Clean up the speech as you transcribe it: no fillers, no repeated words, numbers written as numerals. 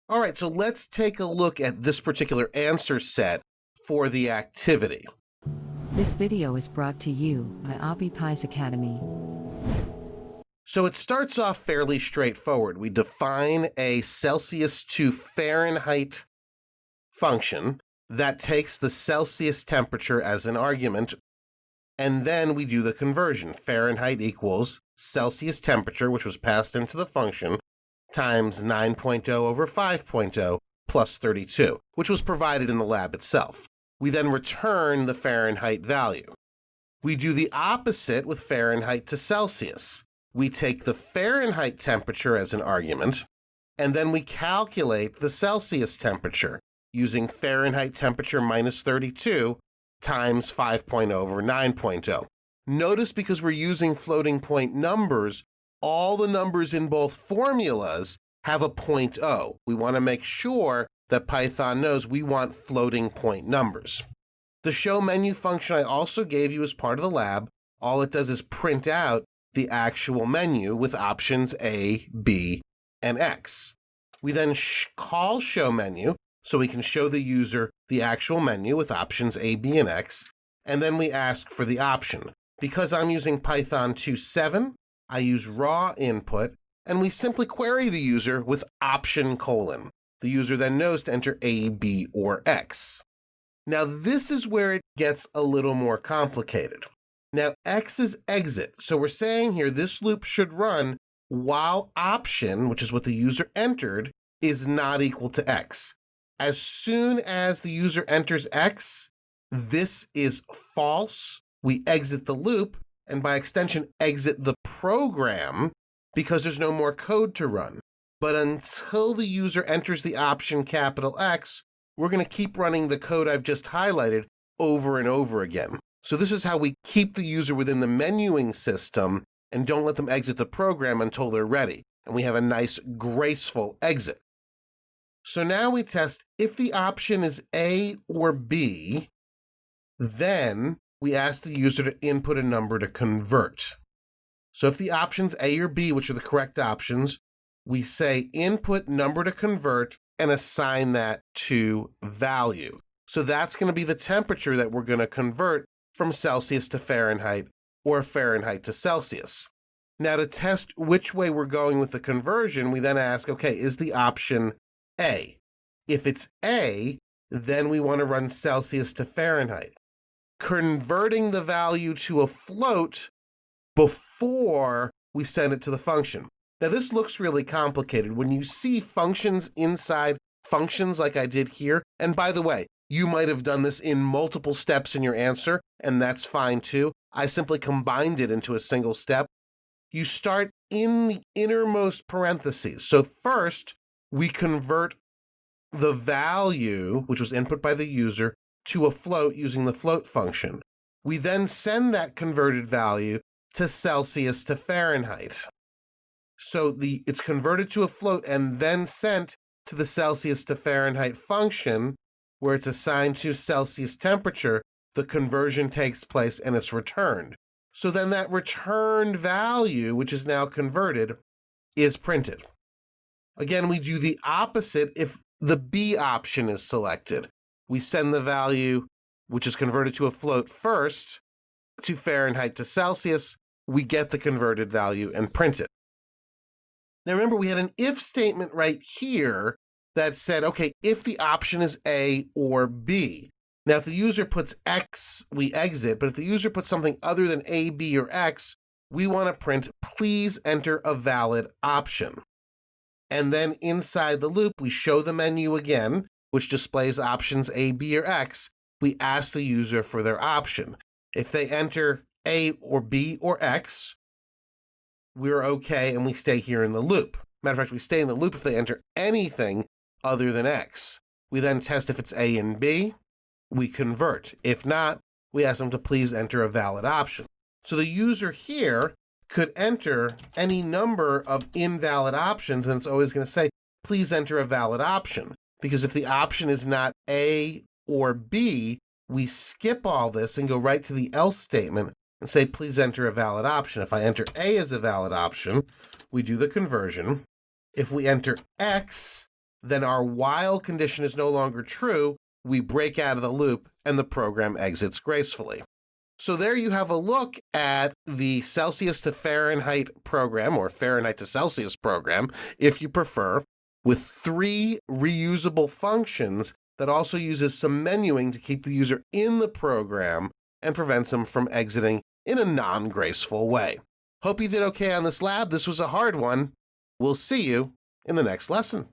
All right, so let's take a look at this particular answer set for the activity. This video is brought to you by ObbyPie's Academy. So it starts off fairly straightforward. We define a Celsius to Fahrenheit function that takes the Celsius temperature as an argument, and then we do the conversion. Fahrenheit equals Celsius temperature, which was passed into the function, times 9.0 over 5.0 plus 32, which was provided in the lab itself. We then return the Fahrenheit value. We do the opposite with Fahrenheit to Celsius. We take the Fahrenheit temperature as an argument, and then we calculate the Celsius temperature using Fahrenheit temperature minus 32 times 5.0 over 9.0. Notice, because we're using floating point numbers, all the numbers in both formulas have a 0.0. We want to make sure that Python knows we want floating point numbers. The show menu function I also gave you as part of the lab. All it does is print out the actual menu with options A, B, and X. We then call show menu so we can show the user the actual menu with options A, B, and X, and then we ask for the option. Because I'm using Python 2.7, I use raw input, and we simply query the user with option colon. The user then knows to enter A, B, or X. Now this is where it gets a little more complicated. Now X is exit, so we're saying here this loop should run while option, which is what the user entered, is not equal to X. As soon as the user enters X, this is false. We exit the loop, and by extension, exit the program, because there's no more code to run. But until the user enters the option capital X, we're going to keep running the code I've just highlighted over and over again. So this is how we keep the user within the menuing system and don't let them exit the program until they're ready. And we have a nice, graceful exit. So now we test if the option is A or B, then we ask the user to input a number to convert. So if the option's A or B, which are the correct options, we say input number to convert and assign that to value. So that's going to be the temperature that we're going to convert from Celsius to Fahrenheit or Fahrenheit to Celsius. Now to test which way we're going with the conversion, we then ask, okay, is the option A? If it's A, then we want to run Celsius to Fahrenheit, converting the value to a float before we send it to the function. Now this looks really complicated. When you see functions inside functions like I did here, and by the way, you might have done this in multiple steps in your answer, and that's fine too. I simply combined it into a single step. You start in the innermost parentheses. So first, we convert the value, which was input by the user, to a float using the float function. We then send that converted value to Celsius to Fahrenheit. So it's converted to a float and then sent to the Celsius to Fahrenheit function, where it's assigned to Celsius temperature. The conversion takes place and it's returned. So then that returned value, which is now converted, is printed. Again, we do the opposite if the B option is selected. We send the value, which is converted to a float first, to Fahrenheit to Celsius. We get the converted value and print it. Now remember, we had an if statement right here that said, okay, if the option is A or B. Now if the user puts X, we exit, but if the user puts something other than A, B, or X, we want to print, please enter a valid option. And then inside the loop, we show the menu again, which displays options A, B, or X. We ask the user for their option. If they enter A or B or X, we're okay and we stay here in the loop. Matter of fact, we stay in the loop if they enter anything other than X. We then test if it's A and B, we convert. If not, we ask them to please enter a valid option. So the user here could enter any number of invalid options, and it's always going to say, please enter a valid option. Because if the option is not A or B, we skip all this and go right to the else statement and say, please enter a valid option. If I enter A as a valid option, we do the conversion. If we enter X then our while condition is no longer true, we break out of the loop and the program exits gracefully. So there you have a look at the Celsius to Fahrenheit program, or Fahrenheit to Celsius program, if you prefer, with 3 reusable functions that also uses some menuing to keep the user in the program and prevents them from exiting in a non-graceful way. Hope you did okay on this lab. This was a hard one. We'll see you in the next lesson.